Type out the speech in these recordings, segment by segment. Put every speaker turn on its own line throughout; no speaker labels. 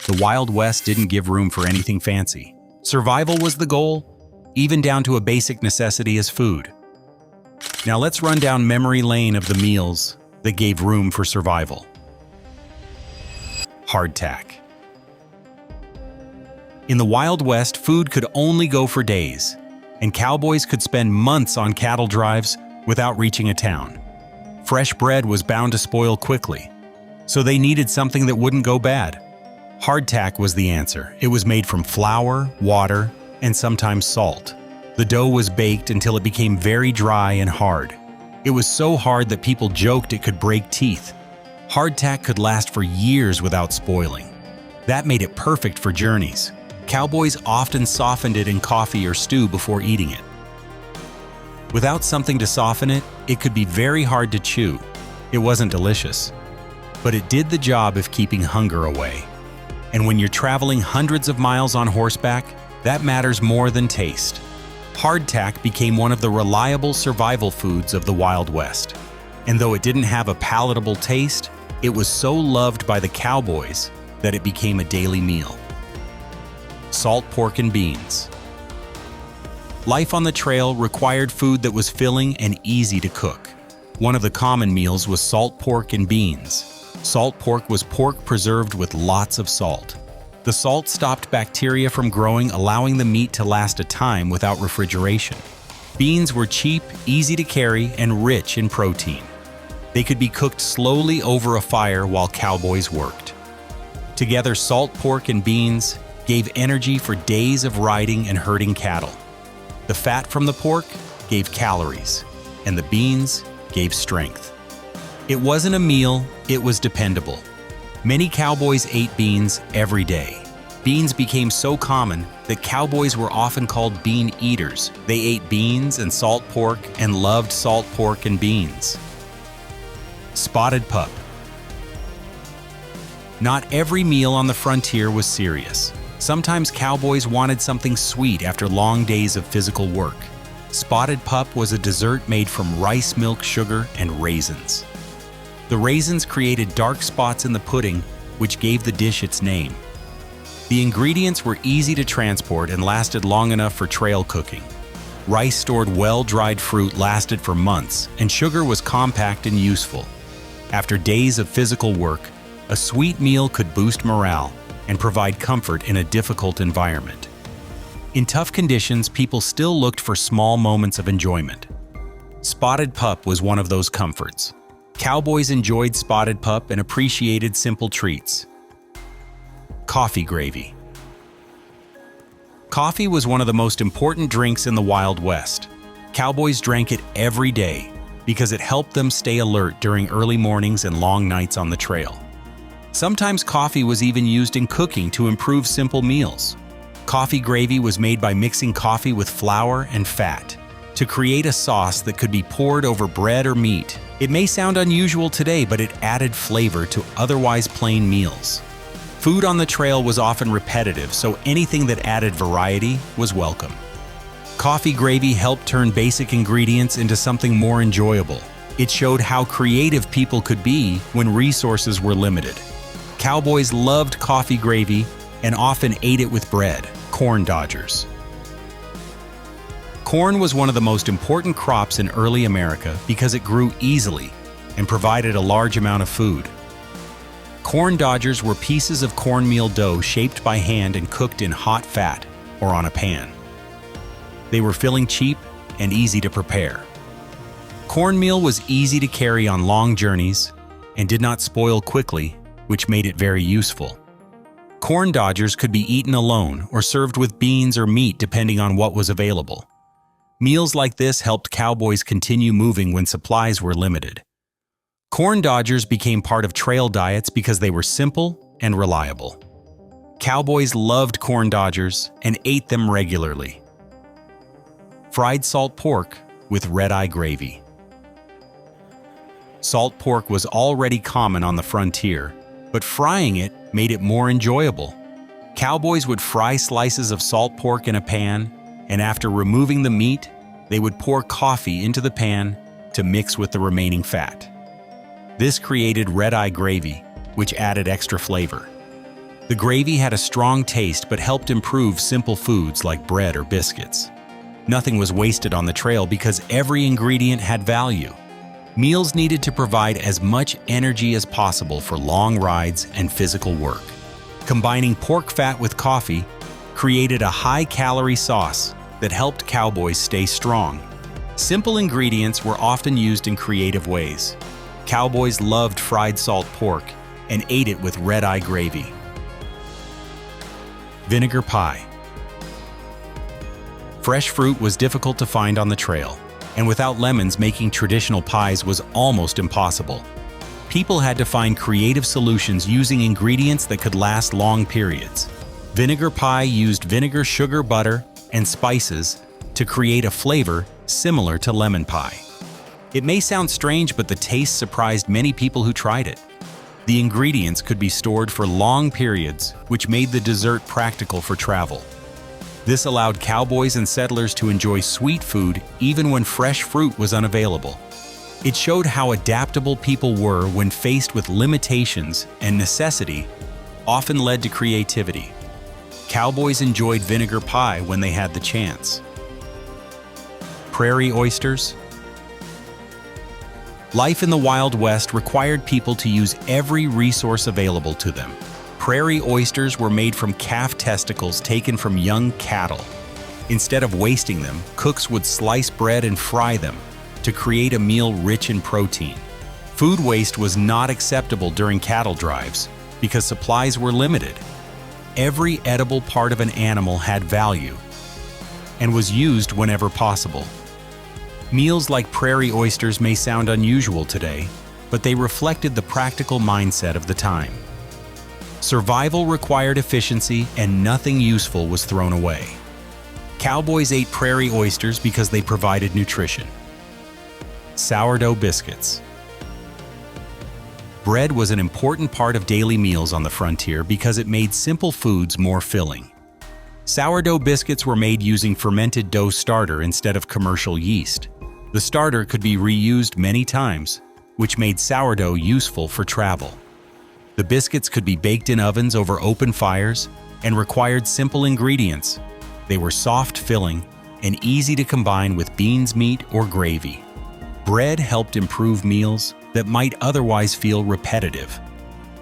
The Wild West didn't give room for anything fancy. Survival was the goal, even down to a basic necessity as food. Now let's run down memory lane of the meals that gave room for survival. Hardtack. In the Wild West, food could only go for days, and cowboys could spend months on cattle drives without reaching a town. Fresh bread was bound to spoil quickly, so they needed something that wouldn't go bad. Hardtack was the answer. It was made from flour, water, and sometimes salt. The dough was baked until it became very dry and hard. It was so hard that people joked it could break teeth. Hardtack could last for years without spoiling. That made it perfect for journeys. Cowboys often softened it in coffee or stew before eating it. Without something to soften it, it could be very hard to chew. It wasn't delicious, but it did the job of keeping hunger away. And when you're traveling hundreds of miles on horseback, that matters more than taste. Hardtack became one of the reliable survival foods of the Wild West. And though it didn't have a palatable taste, it was so loved by the cowboys that it became a daily meal. Salt pork and beans. Life on the trail required food that was filling and easy to cook. One of the common meals was salt pork and beans. Salt pork was pork preserved with lots of salt. The salt stopped bacteria from growing, allowing the meat to last a time without refrigeration. Beans were cheap, easy to carry, and rich in protein. They could be cooked slowly over a fire while cowboys worked. Together, salt pork and beans gave energy for days of riding and herding cattle. The fat from the pork gave calories, and the beans gave strength. It wasn't a meal, it was dependable. Many cowboys ate beans every day. Beans became so common that cowboys were often called bean eaters. They ate beans and salt pork and loved salt pork and beans. Spotted pup. Not every meal on the frontier was serious. Sometimes cowboys wanted something sweet after long days of physical work. Spotted pup was a dessert made from rice milk sugar and raisins. The raisins created dark spots in the pudding, which gave the dish its name. The ingredients were easy to transport and lasted long enough for trail cooking. Rice-stored well-dried fruit lasted for months, and sugar was compact and useful. After days of physical work, a sweet meal could boost morale and provide comfort in a difficult environment. In tough conditions, people still looked for small moments of enjoyment. Spotted pup was one of those comforts. Cowboys enjoyed spotted pup and appreciated simple treats. Coffee gravy. Coffee was one of the most important drinks in the Wild West. Cowboys drank it every day because it helped them stay alert during early mornings and long nights on the trail. Sometimes coffee was even used in cooking to improve simple meals. Coffee gravy was made by mixing coffee with flour and fat to create a sauce that could be poured over bread or meat. It may sound unusual today, but it added flavor to otherwise plain meals. Food on the trail was often repetitive, so anything that added variety was welcome. Coffee gravy helped turn basic ingredients into something more enjoyable. It showed how creative people could be when resources were limited. Cowboys loved coffee gravy and often ate it with bread, corn dodgers. Corn was one of the most important crops in early America because it grew easily and provided a large amount of food. Corn dodgers were pieces of cornmeal dough shaped by hand and cooked in hot fat or on a pan. They were filling, cheap, and easy to prepare. Cornmeal was easy to carry on long journeys and did not spoil quickly, which made it very useful. Corn dodgers could be eaten alone or served with beans or meat depending on what was available. Meals like this helped cowboys continue moving when supplies were limited. Corn dodgers became part of trail diets because they were simple and reliable. Cowboys loved corn dodgers and ate them regularly. Fried salt pork with red-eye gravy. Salt pork was already common on the frontier, but frying it made it more enjoyable. Cowboys would fry slices of salt pork in a pan, and after removing the meat, they would pour coffee into the pan to mix with the remaining fat. This created red-eye gravy, which added extra flavor. The gravy had a strong taste but helped improve simple foods like bread or biscuits. Nothing was wasted on the trail because every ingredient had value. Meals needed to provide as much energy as possible for long rides and physical work. Combining pork fat with coffee created a high-calorie sauce that helped cowboys stay strong. Simple ingredients were often used in creative ways. Cowboys loved fried salt pork and ate it with red-eye gravy. Vinegar pie. Fresh fruit was difficult to find on the trail, and without lemons, making traditional pies was almost impossible. People had to find creative solutions using ingredients that could last long periods. Vinegar pie used vinegar, sugar, butter, and spices to create a flavor similar to lemon pie. It may sound strange, but the taste surprised many people who tried it. The ingredients could be stored for long periods, which made the dessert practical for travel. This allowed cowboys and settlers to enjoy sweet food even when fresh fruit was unavailable. It showed how adaptable people were when faced with limitations, and necessity often led to creativity. Cowboys enjoyed vinegar pie when they had the chance. Prairie oysters. Life in the Wild West required people to use every resource available to them. Prairie oysters were made from calf testicles taken from young cattle. Instead of wasting them, cooks would slice bread and fry them to create a meal rich in protein. Food waste was not acceptable during cattle drives because supplies were limited. Every edible part of an animal had value and was used whenever possible. Meals like prairie oysters may sound unusual today, but they reflected the practical mindset of the time. Survival required efficiency, and nothing useful was thrown away. Cowboys ate prairie oysters because they provided nutrition. Sourdough biscuits. Bread was an important part of daily meals on the frontier because it made simple foods more filling. Sourdough biscuits were made using fermented dough starter instead of commercial yeast. The starter could be reused many times, which made sourdough useful for travel. The biscuits could be baked in ovens over open fires and required simple ingredients. They were soft filling and easy to combine with beans, meat, or gravy. Bread helped improve meals that might otherwise feel repetitive.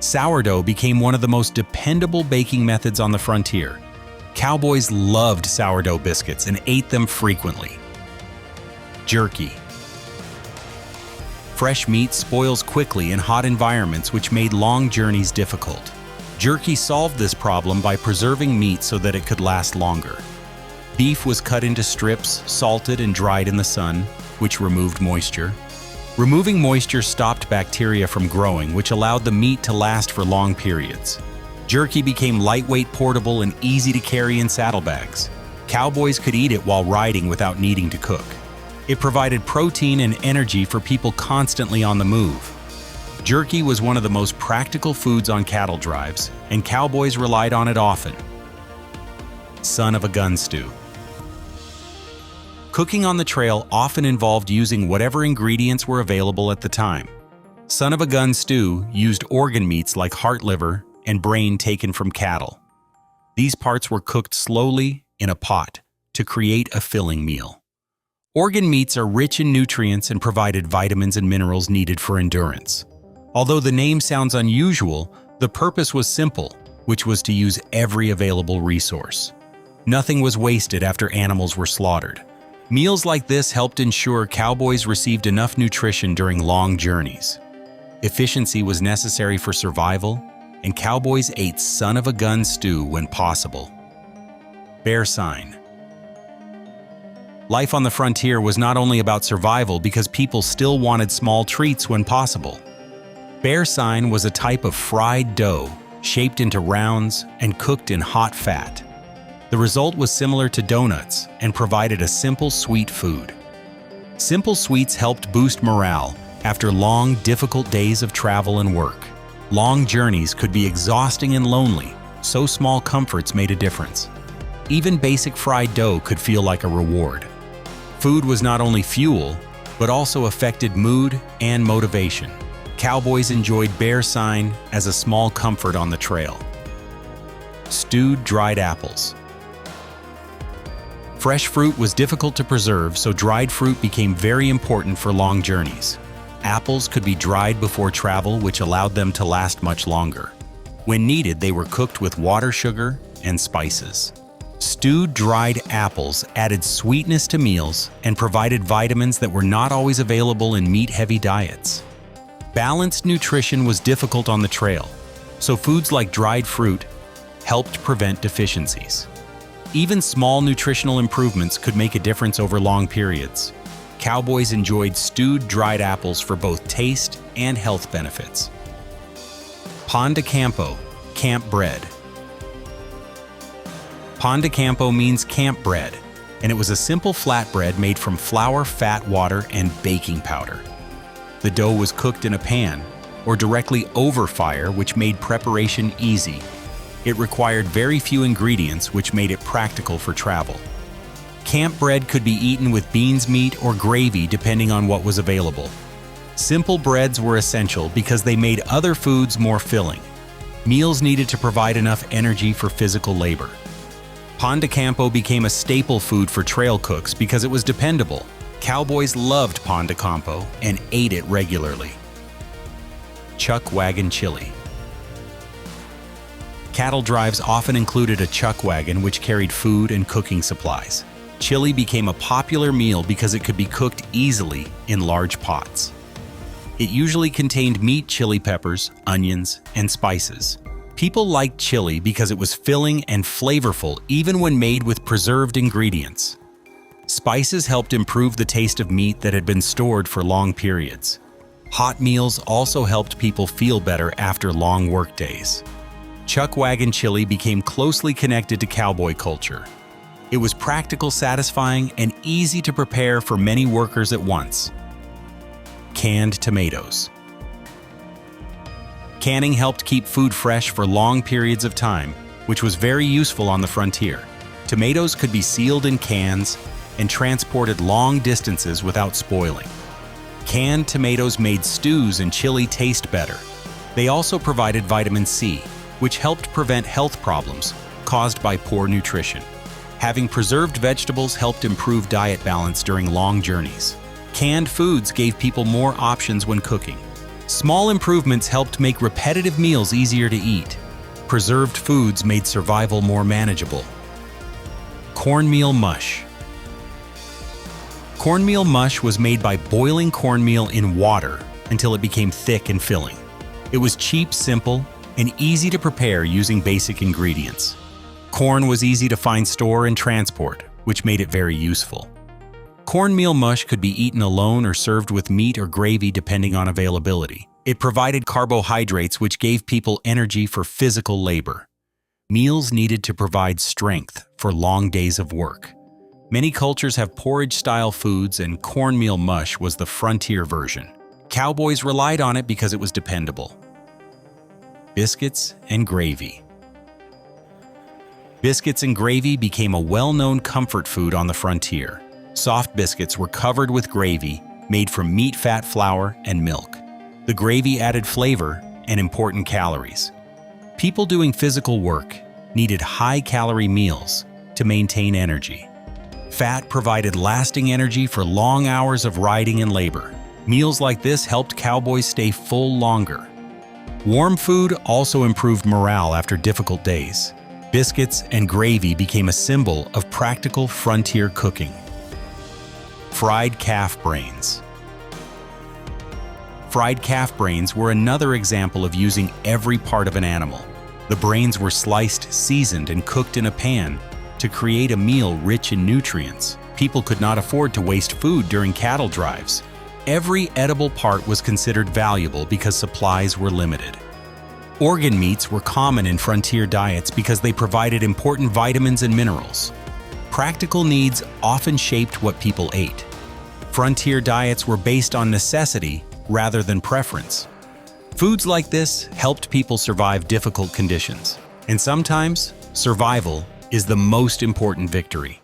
Sourdough became one of the most dependable baking methods on the frontier. Cowboys loved sourdough biscuits and ate them frequently. Jerky. Fresh meat spoils quickly in hot environments, which made long journeys difficult. Jerky solved this problem by preserving meat so that it could last longer. Beef was cut into strips, salted, and dried in the sun, which removed moisture. Removing moisture stopped bacteria from growing, which allowed the meat to last for long periods. Jerky became lightweight, portable, and easy to carry in saddlebags. Cowboys could eat it while riding without needing to cook. It provided protein and energy for people constantly on the move. Jerky was one of the most practical foods on cattle drives, and cowboys relied on it often. Son of a gun stew. Cooking on the trail often involved using whatever ingredients were available at the time. Son of a gun stew used organ meats like heart, liver, and brain taken from cattle. These parts were cooked slowly in a pot to create a filling meal. Organ meats are rich in nutrients and provided vitamins and minerals needed for endurance. Although the name sounds unusual, the purpose was simple, which was to use every available resource. Nothing was wasted after animals were slaughtered. Meals like this helped ensure cowboys received enough nutrition during long journeys. Efficiency was necessary for survival, and cowboys ate son of a gun stew when possible. Bear sign. Life on the frontier was not only about survival because people still wanted small treats when possible. Bear sign was a type of fried dough shaped into rounds and cooked in hot fat. The result was similar to donuts and provided a simple, sweet food. Simple sweets helped boost morale after long, difficult days of travel and work. Long journeys could be exhausting and lonely, so small comforts made a difference. Even basic fried dough could feel like a reward. Food was not only fuel, but also affected mood and motivation. Cowboys enjoyed bear sign as a small comfort on the trail. Stewed dried apples. Fresh fruit was difficult to preserve, so dried fruit became very important for long journeys. Apples could be dried before travel, which allowed them to last much longer. When needed, they were cooked with water, sugar, and spices. Stewed dried apples added sweetness to meals and provided vitamins that were not always available in meat-heavy diets. Balanced nutrition was difficult on the trail, so foods like dried fruit helped prevent deficiencies. Even small nutritional improvements could make a difference over long periods. Cowboys enjoyed stewed dried apples for both taste and health benefits. Pan de campo, camp bread. Pan de campo means camp bread, and it was a simple flatbread made from flour, fat, water, and baking powder. The dough was cooked in a pan or directly over fire, which made preparation easy. It required very few ingredients, which made it practical for travel. Camp bread could be eaten with beans meat or gravy depending on what was available. Simple breads were essential because they made other foods more filling. Meals needed to provide enough energy for physical labor. Pan de campo became a staple food for trail cooks because it was dependable. Cowboys loved pan de campo and ate it regularly. Chuck wagon chili. Cattle drives often included a chuck wagon which carried food and cooking supplies. Chili became a popular meal because it could be cooked easily in large pots. It usually contained meat, chili peppers, onions, and spices. People liked chili because it was filling and flavorful even when made with preserved ingredients. Spices helped improve the taste of meat that had been stored for long periods. Hot meals also helped people feel better after long work days. Chuck wagon chili became closely connected to cowboy culture. It was practical, satisfying, and easy to prepare for many workers at once. Canned tomatoes. Canning helped keep food fresh for long periods of time, which was very useful on the frontier. Tomatoes could be sealed in cans and transported long distances without spoiling. Canned tomatoes made stews and chili taste better. They also provided vitamin C, which helped prevent health problems caused by poor nutrition. Having preserved vegetables helped improve diet balance during long journeys. Canned foods gave people more options when cooking. Small improvements helped make repetitive meals easier to eat. Preserved foods made survival more manageable. Cornmeal mush. Cornmeal mush was made by boiling cornmeal in water until it became thick and filling. It was cheap, simple, and easy to prepare using basic ingredients. Corn was easy to find, store, and transport, which made it very useful. Cornmeal mush could be eaten alone or served with meat or gravy depending on availability. It provided carbohydrates which gave people energy for physical labor. Meals needed to provide strength for long days of work. Many cultures have porridge-style foods, and cornmeal mush was the frontier version. Cowboys relied on it because it was dependable. Biscuits and gravy. Biscuits and gravy became a well-known comfort food on the frontier. Soft biscuits were covered with gravy made from meat, fat, flour, and milk. The gravy added flavor and important calories. People doing physical work needed high-calorie meals to maintain energy. Fat provided lasting energy for long hours of riding and labor. Meals like this helped cowboys stay full longer. Warm food also improved morale after difficult days. Biscuits and gravy became a symbol of practical frontier cooking. Fried calf brains. Fried calf brains were another example of using every part of an animal. The brains were sliced, seasoned, and cooked in a pan to create a meal rich in nutrients. People could not afford to waste food during cattle drives. Every edible part was considered valuable because supplies were limited. Organ meats were common in frontier diets because they provided important vitamins and minerals. Practical needs often shaped what people ate. Frontier diets were based on necessity rather than preference. Foods like this helped people survive difficult conditions. And sometimes, survival is the most important victory.